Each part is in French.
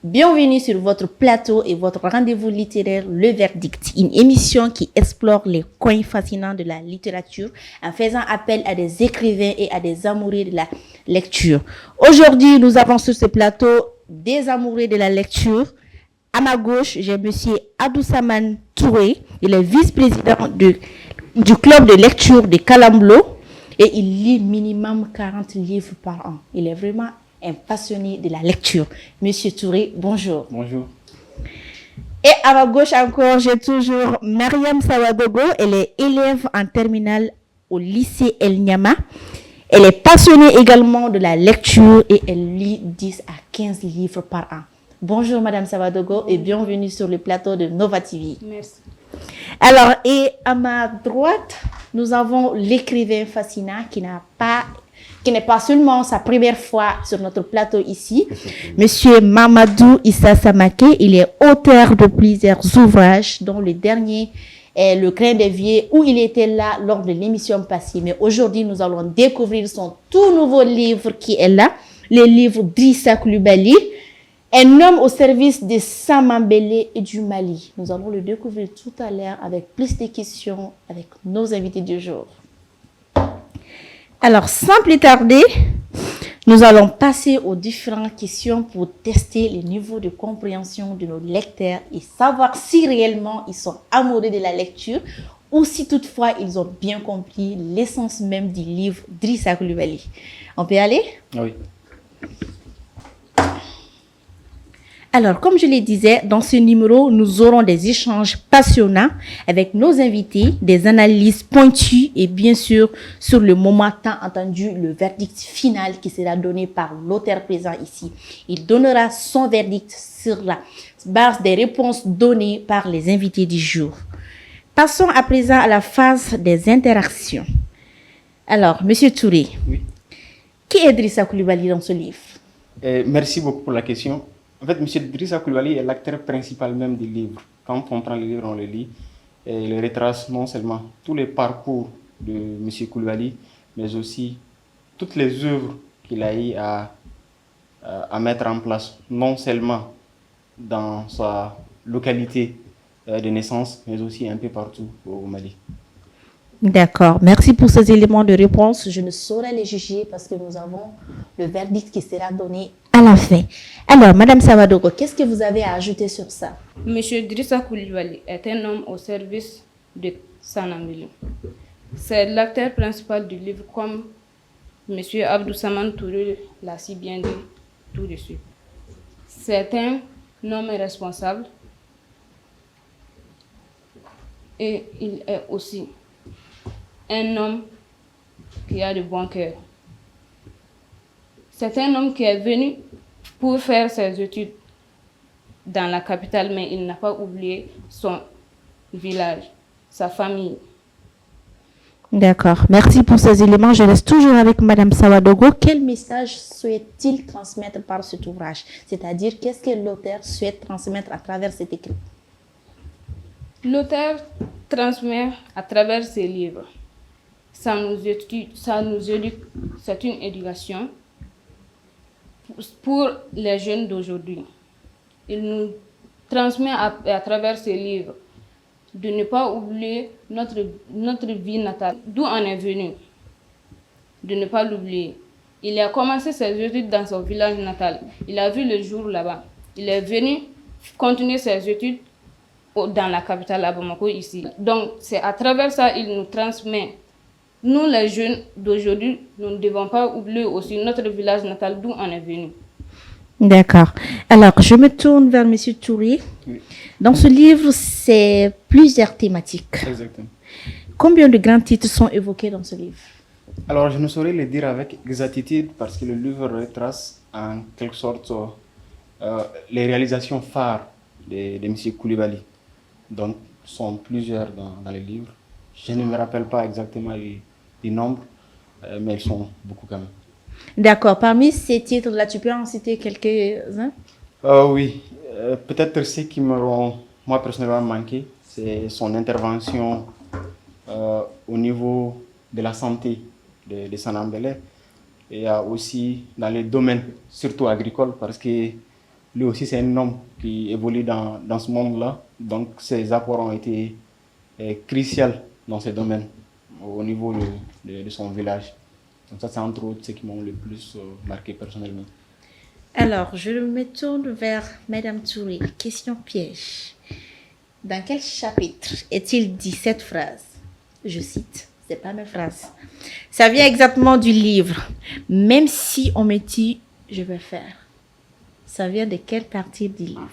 Bienvenue sur votre plateau et votre rendez-vous littéraire Le Verdict, une émission qui explore les coins fascinants de la littérature en faisant appel à des écrivains et à des amoureux de la lecture. Aujourd'hui, nous avons sur ce plateau des amoureux de la lecture. À ma gauche, j'ai monsieur Abdoussamane Touré, il est vice-président du club de lecture de Kalamblo et il lit minimum 40 livres par an. Il est vraiment un passionné de la lecture. Monsieur Touré, bonjour. Bonjour. Et à ma gauche encore, j'ai toujours Mariam Sawadogo, elle est élève en terminale au lycée El Niama. Elle est passionnée également de la lecture et elle lit 10 à 15 livres par an. Bonjour Madame Sawadogo et bienvenue sur le plateau de Nova TV. Merci. Alors, et à ma droite, nous avons l'écrivain fascinant qui n'est pas seulement sa première fois sur notre plateau ici, Monsieur Mamadou Issa Samaké. Il est auteur de plusieurs ouvrages, dont le dernier est Le Grain d'évier, où il était là lors de l'émission passée. Mais aujourd'hui, nous allons découvrir son tout nouveau livre qui est là, le livre d'Issa Coulibaly, Un homme au service de Samambélé et du Mali. Nous allons le découvrir tout à l'heure avec plus de questions avec nos invités du jour. Alors, sans plus tarder, nous allons passer aux différentes questions pour tester le niveau de compréhension de nos lecteurs et savoir si réellement ils sont amoureux de la lecture ou si toutefois ils ont bien compris l'essence même du livre d'Issa Coulibaly. On peut y aller? Oui. Alors, comme je le disais, dans ce numéro, nous aurons des échanges passionnants avec nos invités, des analyses pointues et bien sûr, sur le moment tant entendu, le verdict final qui sera donné par l'auteur présent ici. Il donnera son verdict sur la base des réponses données par les invités du jour. Passons à présent à la phase des interactions. Alors, Monsieur Touré, Oui. qui est Idrissa Coulibaly dans ce livre? Merci beaucoup pour la question. En fait, M. Idrissa Coulibaly est l'acteur principal même du livre. Quand on prend le livre, on le lit. Et il retrace non seulement tous les parcours de M. Coulibaly, mais aussi toutes les œuvres qu'il a eu à mettre en place, non seulement dans sa localité de naissance, mais aussi un peu partout au Mali. D'accord. Merci pour ces éléments de réponse. Je ne saurais les juger parce que nous avons le verdict qui sera donné à la fin. Alors, Madame Sawadogo, qu'est-ce que vous avez à ajouter sur ça? Monsieur Idrissa Coulibaly est un homme au service de Samambélé. C'est l'acteur principal du livre, comme Monsieur Abdoussamane Touré l'a si bien dit tout de suite. C'est un homme responsable et il est aussi un homme qui a de bon cœur. C'est un homme qui est venu pour faire ses études dans la capitale, mais il n'a pas oublié son village, sa famille. D'accord. Merci pour ces éléments. Je reste toujours avec Madame Sawadogo. Quel message souhaite-t-il transmettre par cet ouvrage? C'est-à-dire, qu'est-ce que l'auteur souhaite transmettre à travers cet écrit? L'auteur transmet à travers ses livres. Ça nous éduque, c'est une éducation pour les jeunes d'aujourd'hui. Il nous transmet à travers ses livres de ne pas oublier notre vie natale, d'où on est venu, de ne pas l'oublier. Il a commencé ses études dans son village natal. Il a vu le jour là-bas. Il est venu continuer ses études dans la capitale, à Bamako, ici. Donc, c'est à travers ça qu'il nous transmet. Nous, les jeunes d'aujourd'hui, nous ne devons pas oublier aussi notre village natal d'où on est venu. D'accord. Alors, je me tourne vers Monsieur Touré. Oui. Dans ce livre, c'est plusieurs thématiques. Exactement. Combien de grands titres sont évoqués dans ce livre? Alors, je ne saurais le dire avec exactitude parce que le livre retrace en quelque sorte les réalisations phares de M. Coulibaly. Donc, sont plusieurs dans les livres. Je ne me rappelle pas exactement les nombres, mais ils sont beaucoup quand même. D'accord. Parmi ces titres-là, tu peux en citer quelques-uns? Oui, peut-être ceux qui m'auront, moi personnellement, manqué, c'est son intervention au niveau de la santé de Samambélé. Et aussi dans les domaines, surtout agricoles, parce que lui aussi c'est un homme qui évolue dans ce monde-là. Donc ses apports ont été cruciaux dans ce domaine au niveau de son village. Donc ça c'est entre autres ce qui m'ont le plus marqué personnellement. Alors, je me tourne vers Madame Touré. Question piège. Dans quel chapitre est-il dit cette phrase? Je cite, c'est pas mes phrases. Ça vient exactement du livre. Même si on me dit, je vais faire. Ça vient de quelle partie du livre?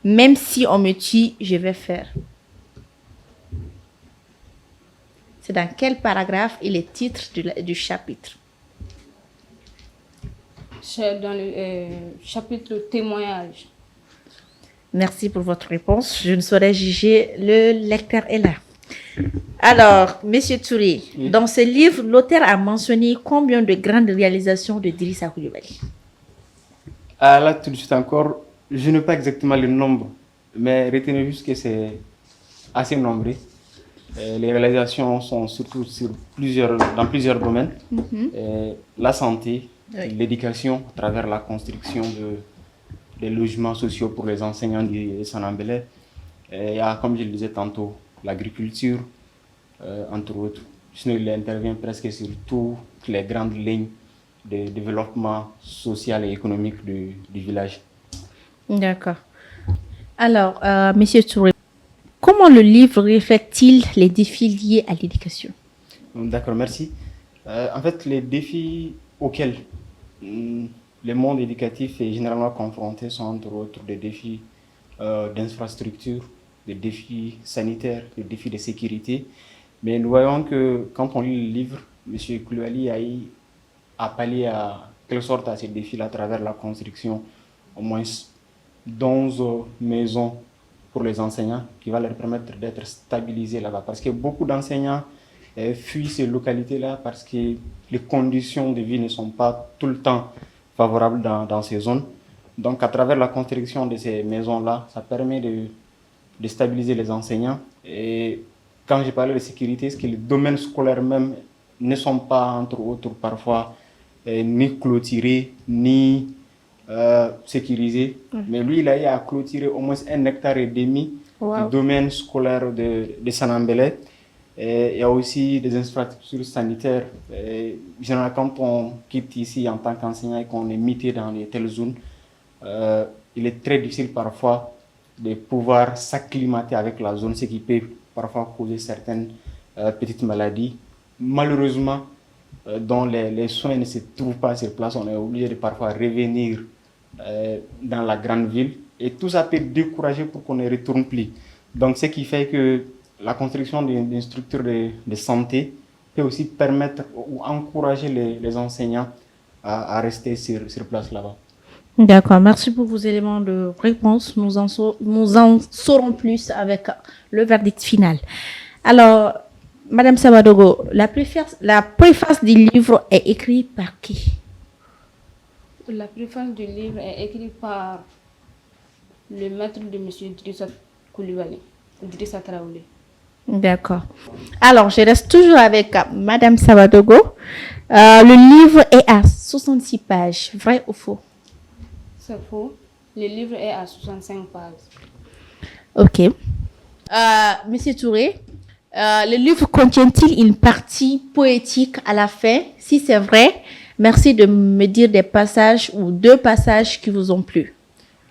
Même si on me dit, je vais faire. C'est dans quel paragraphe et le titre du chapitre? C'est dans le chapitre témoignage. Merci pour votre réponse. Je ne saurais juger. Le lecteur est là. Alors, Monsieur Touré, oui. Dans ce livre, l'auteur a mentionné combien de grandes réalisations de Drissa Coulibaly? Ah, là, tout de suite encore, je n'ai pas exactement le nombre, mais retenez juste que c'est assez nombreux. Les réalisations sont surtout dans plusieurs domaines. La santé, oui. L'éducation à travers la construction des logements sociaux pour les enseignants de Sanambélé. Il y a, comme je le disais tantôt, l'agriculture, entre autres. Sinon, il intervient presque sur toutes les grandes lignes de développement social et économique du village. D'accord. Alors, Monsieur Touré, comment le livre reflète-t-il les défis liés à l'éducation? D'accord, merci. En fait, les défis auxquels le monde éducatif est généralement confronté sont entre autres des défis d'infrastructure, des défis sanitaires, des défis de sécurité. Mais nous voyons que quand on lit le livre, M. Coulibaly a pallié à quelque sorte à ces défis-là à travers la construction au moins d'11 maisons pour les enseignants qui va leur permettre d'être stabilisés là-bas. Parce que beaucoup d'enseignants fuient ces localités-là parce que les conditions de vie ne sont pas tout le temps favorables dans ces zones. Donc à travers la construction de ces maisons-là, ça permet de stabiliser les enseignants. Et quand j'ai parlé de sécurité, c'est que les domaines scolaires même ne sont pas, entre autres, parfois ni clôturés, ni sécurisés. Mais lui, il a eu à clôturer au moins 1,5 hectare du domaine scolaire de Sanambélé. Et il y a aussi des infrastructures sanitaires. Généralement, quand on quitte ici en tant qu'enseignant et qu'on est muté dans les telles zones, il est très difficile parfois de pouvoir s'acclimater avec la zone, ce qui peut parfois causer certaines petites maladies. Malheureusement, dont les soins ne se trouvent pas sur place, on est obligé de parfois revenir dans la grande ville. Et tout ça peut décourager pour qu'on ne retourne plus. Donc, ce qui fait que la construction d'une structure de santé peut aussi permettre ou encourager les enseignants à rester sur place là-bas. D'accord, merci pour vos éléments de réponse. Nous en saurons plus avec le verdict final. Alors, Madame Sabadogo, la préface du livre est écrite par qui? La préface du livre est écrite par le maître de M. Drissa Coulibaly, Drissa Traoré. D'accord. Alors, je reste toujours avec Madame Sabadogo. Le livre est à 66 pages, vrai ou faux? C'est faux. Le livre est à 65 pages. Ok. Monsieur Touré, le livre contient-il une partie poétique à la fin? Si c'est vrai, merci de me dire des passages ou 2 passages qui vous ont plu.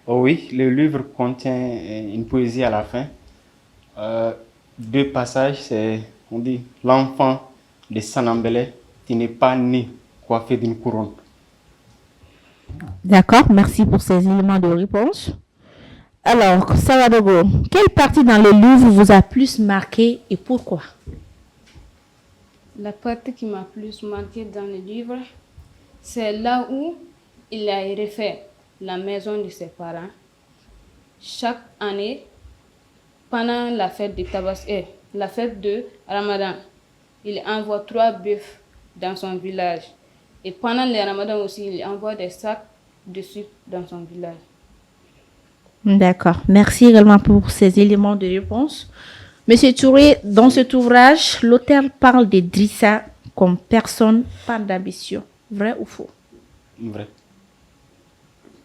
Oh oui, le livre contient une poésie à la fin. 2 passages, c'est, on dit, l'enfant de Sanambélé qui n'est pas né coiffé d'une couronne. D'accord, merci pour ces éléments de réponse. Alors, Sabadogo, quelle partie dans le livre vous a plus marqué et pourquoi? La partie qui m'a plus marqué dans le livre, c'est là où il a refait la maison de ses parents. Chaque année, pendant la fête la fête de Ramadan, il envoie 3 bœufs dans son village. Et pendant le Ramadan aussi, il envoie des sacs de sucre dans son village. D'accord. Merci également pour ces éléments de réponse. Monsieur Touré, dans cet ouvrage, l'auteur parle de Drissa comme personne, pas d'ambition. Vrai ou faux? Vrai.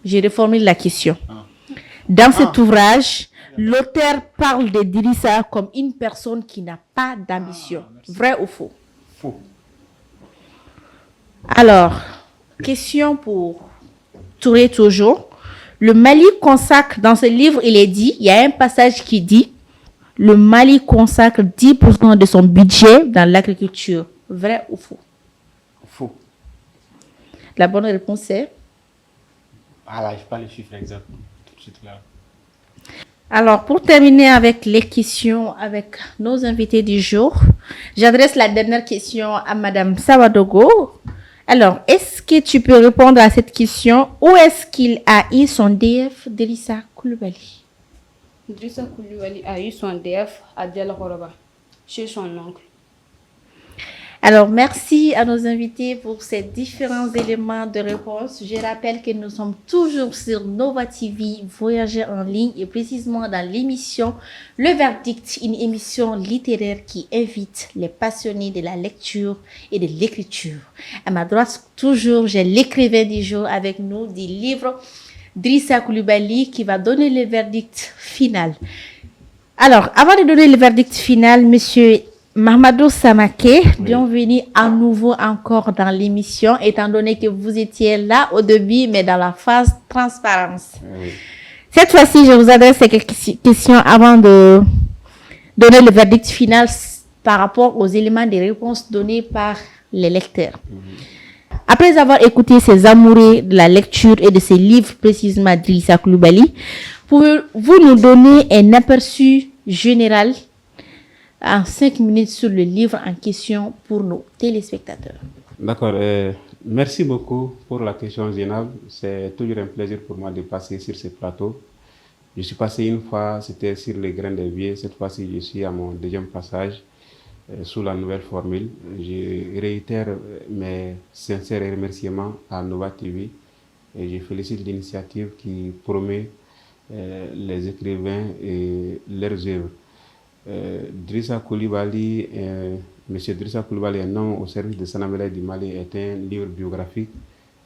J'ai reformulé la question. Ah. Dans cet ouvrage, l'auteur parle de Drissa comme une personne qui n'a pas d'ambition. Vrai ou faux? Faux. Alors, question pour Touré toujours. Le Mali consacre, dans ce livre, il est dit, il y a un passage qui dit, le Mali consacre 10% de son budget dans l'agriculture. Vrai ou faux? Faux. La bonne réponse est... Ah là, je n'ai pas les chiffres exacts. Tout de suite là. Alors, pour terminer avec les questions avec nos invités du jour, j'adresse la dernière question à Madame Sawadogo. Alors, est-ce que tu peux répondre à cette question? Où est-ce qu'il a eu son DF Drissa Coulibaly? Drissa Coulibaly a eu son DF à Dialkoroba, chez son oncle. Alors, merci à nos invités pour ces différents éléments de réponse. Je rappelle que nous sommes toujours sur Nova TV, Voyager en ligne et précisément dans l'émission Le Verdict, une émission littéraire qui invite les passionnés de la lecture et de l'écriture. À ma droite, toujours, j'ai l'écrivain du jour avec nous du livre Drissa Coulibaly qui va donner le verdict final. Alors, avant de donner le verdict final, monsieur Mahamadou Samaké, bienvenue à nouveau encore dans l'émission, étant donné que vous étiez là au début, mais dans la phase transparence. Oui. Cette fois-ci, je vous adresse quelques questions avant de donner le verdict final par rapport aux éléments des réponses données par les lecteurs. Après avoir écouté ces amoureux de la lecture et de ces livres, précisément Drissa Coulibaly, pouvez-vous nous donner un aperçu général en 5 minutes sur le livre en question pour nos téléspectateurs? D'accord. Merci beaucoup pour la question, Zénab. C'est toujours un plaisir pour moi de passer sur ce plateau. Je suis passé une fois, c'était sur les grains de vie. Cette fois-ci, je suis à mon deuxième passage sous la nouvelle formule. Je réitère mes sincères remerciements à Nova TV et je félicite l'initiative qui promet les écrivains et leurs œuvres. Drissa Coulibaly, Monsieur Drissa Coulibaly, un homme au service de Sanabélé du Mali, est un livre biographique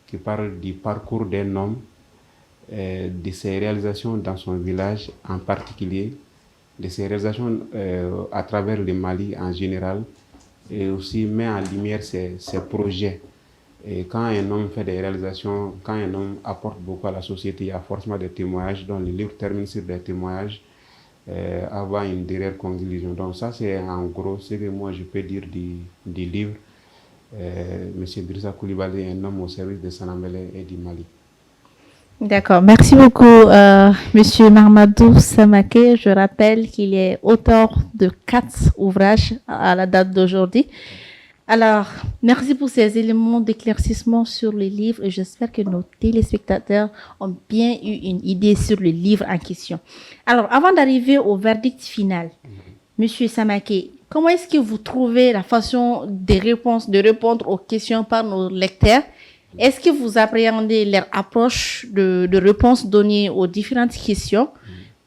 qui parle du parcours d'un homme, de ses réalisations dans son village en particulier, de ses réalisations à travers le Mali en général, et aussi met en lumière ses projets. Et quand un homme fait des réalisations, quand un homme apporte beaucoup à la société, il y a forcément des témoignages, donc le livre termine sur des témoignages avant une derrière conclusion. Donc ça, c'est en gros ce que moi je peux dire du livre. Monsieur Drissa Coulibaly est un homme au service de Sanambélé et du Mali. D'accord, merci beaucoup Monsieur Mahamadou Samaké. Je rappelle qu'il est auteur de 4 ouvrages à la date d'aujourd'hui. Alors, merci pour ces éléments d'éclaircissement sur le livre et j'espère que nos téléspectateurs ont bien eu une idée sur le livre en question. Alors, avant d'arriver au verdict final, Monsieur Samaké, comment est-ce que vous trouvez la façon de répondre aux questions par nos lecteurs? Est-ce que vous appréhendez leur approche de réponse donnée aux différentes questions?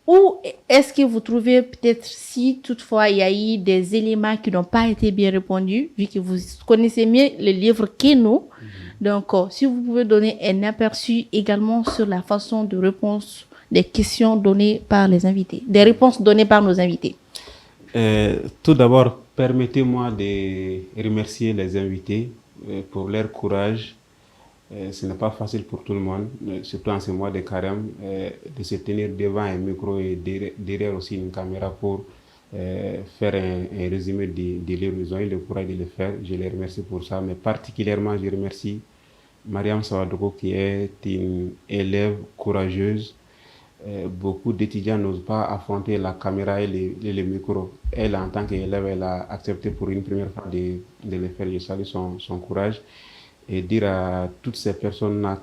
Ou est-ce que vous trouvez peut-être si toutefois il y a eu des éléments qui n'ont pas été bien répondus, vu que vous connaissez mieux le livre que nous. Donc, si vous pouvez donner un aperçu également sur la façon de réponse des questions données par les invités, des réponses données par nos invités. Tout d'abord, permettez-moi de remercier les invités pour leur courage. Ce n'est pas facile pour tout le monde, surtout en ce mois de carême, de se tenir devant un micro et derrière aussi une caméra pour faire un résumé des livres. Ils ont eu le courage de le faire. Je les remercie pour ça, mais particulièrement je remercie Mariam Sawadogo qui est une élève courageuse. Beaucoup d'étudiants n'osent pas affronter la caméra et le micro. Elle, en tant qu'élève, elle a accepté pour une première fois de le faire. Je salue son courage. Et dire à toutes ces personnes-là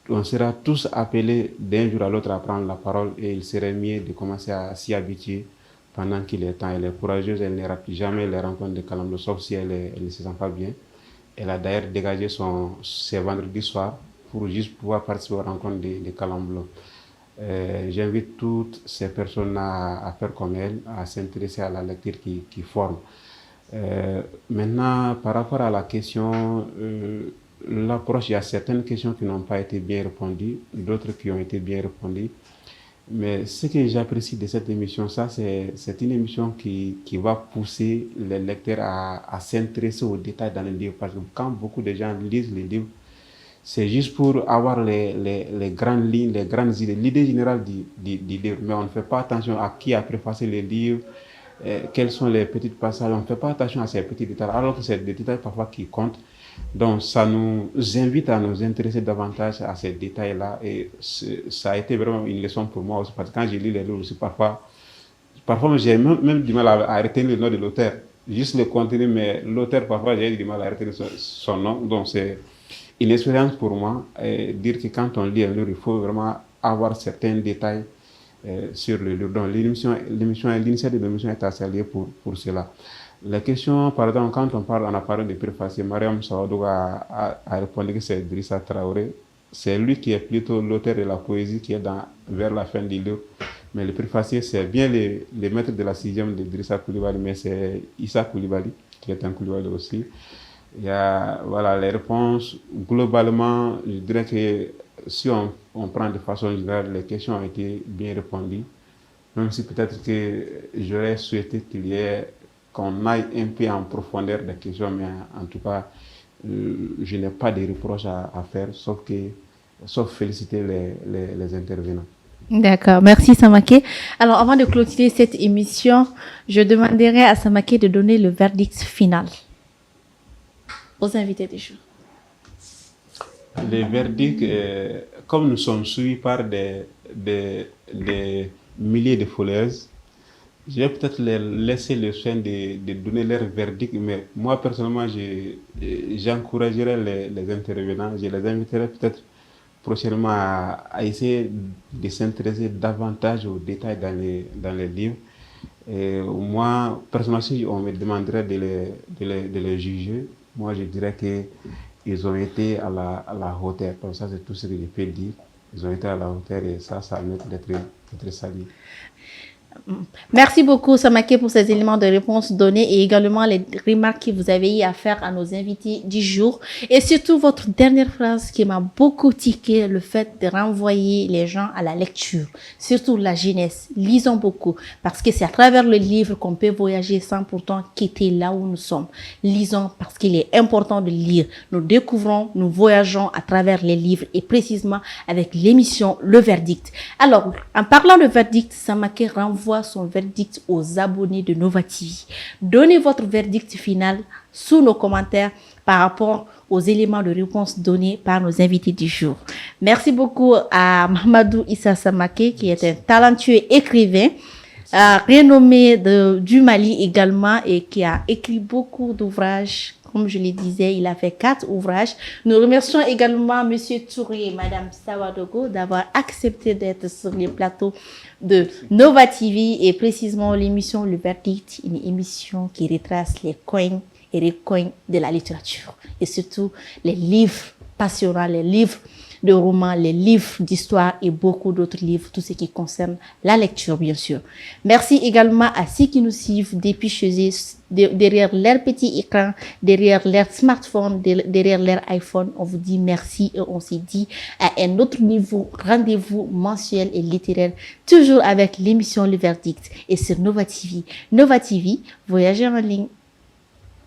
on sera tous appelés d'un jour à l'autre à prendre la parole et il serait mieux de commencer à s'y habituer pendant qu'il est temps. Elle est courageuse, elle ne rate jamais les rencontres de Kalamlo, sauf si elle ne se sent pas bien. Elle a d'ailleurs dégagé ses vendredis soirs pour juste pouvoir participer aux rencontres de Kalamlo. J'invite toutes ces personnes à faire comme elle, à s'intéresser à la lecture qui forme. Maintenant, par rapport à la question, l'approche, il y a certaines questions qui n'ont pas été bien répondues, d'autres qui ont été bien répondues. Mais ce que j'apprécie de cette émission, ça, c'est une émission qui va pousser les lecteurs à s'intéresser aux détails dans les livres. Parce que quand beaucoup de gens lisent les livres, c'est juste pour avoir les grandes lignes, les grandes idées, l'idée générale du livre. Mais on ne fait pas attention à qui a préfacé les livres, quels sont les petits passages. On ne fait pas attention à ces petits détails, alors que c'est des détails parfois qui comptent. Donc, ça nous invite à nous intéresser davantage à ces détails-là. Et ça a été vraiment une leçon pour moi aussi, parce que quand je lis les livres aussi, parfois j'ai même du mal à retenir le nom de l'auteur. Juste le contenu, mais l'auteur, parfois, j'ai du mal à retenir son nom. Donc, c'est une expérience pour moi. Dire que quand on lit un livre, il faut vraiment avoir certains détails sur le livre. Donc, l'initiative de l'émission est assez liée pour cela. La question, par exemple, quand on a parlé de préfacier, Mariam Sawadou a répondu que c'est Drissa Traoré. C'est lui qui est plutôt l'auteur de la poésie qui est vers la fin du livre. Mais le préfacier, c'est bien les maîtres de la 6e de Drissa Coulibaly, mais c'est Issa Coulibaly, qui est un Coulibaly aussi. Il y a les réponses. Globalement, je dirais que si on prend de façon générale, les questions ont été bien répondues. Même si peut-être que j'aurais souhaité qu'il y ait qu'on aille un peu en profondeur des questions, mais en tout cas, je n'ai pas de reproches à faire, sauf féliciter les intervenants. D'accord, merci Samaké. Alors, avant de clôturer cette émission, je demanderai à Samaké de donner le verdict final aux invités du jour. Le verdict, comme nous sommes suivis par des milliers de followers, je vais peut-être les laisser le soin de donner leur verdict, mais moi personnellement, j'encouragerai les intervenants, je les inviterai peut-être prochainement à essayer de s'intéresser davantage aux détails dans les livres. Et moi, personnellement, si on me demanderait de les juger, moi je dirais qu'ils ont été à la hauteur. Comme ça, c'est tout ce que je peux dire. Ils ont été à la hauteur et ça mérite d'être salué. Merci beaucoup Samaké pour ces éléments de réponse donnés et également les remarques que vous avez eu à faire à nos invités du jour. Et surtout votre dernière phrase qui m'a beaucoup tiqué, le fait de renvoyer les gens à la lecture, surtout la jeunesse. Lisons beaucoup parce que c'est à travers le livre qu'on peut voyager sans pourtant quitter là où nous sommes. Lisons parce qu'il est important de lire. Nous découvrons, nous voyageons à travers les livres et précisément avec l'émission Le Verdict. Alors, en parlant de verdict, Samaké renvoie son verdict aux abonnés de Nova TV. Donnez votre verdict final sous nos commentaires par rapport aux éléments de réponse donnés par nos invités du jour. Merci beaucoup à Mahamadou Issa Samaké qui est un talentueux écrivain renommé du Mali également et qui a écrit beaucoup d'ouvrages. Comme je le disais, il a fait 4 ouvrages. Nous remercions également M. Touré et Mme Sawadogo d'avoir accepté d'être sur les plateaux de Nova TV et précisément l'émission Le Verdict, une émission qui retrace les coins et les coins de la littérature et surtout les livres passionnants, les livres de romans, les livres d'histoire et beaucoup d'autres livres, tout ce qui concerne la lecture, bien sûr. Merci également à ceux qui nous suivent depuis chez eux, derrière leur petit écran, derrière leur smartphone, derrière leur iPhone. On vous dit merci et on se dit à un autre niveau, rendez-vous mensuel et littéraire, toujours avec l'émission Le Verdict et sur Nova TV. Nova TV, voyagez en ligne.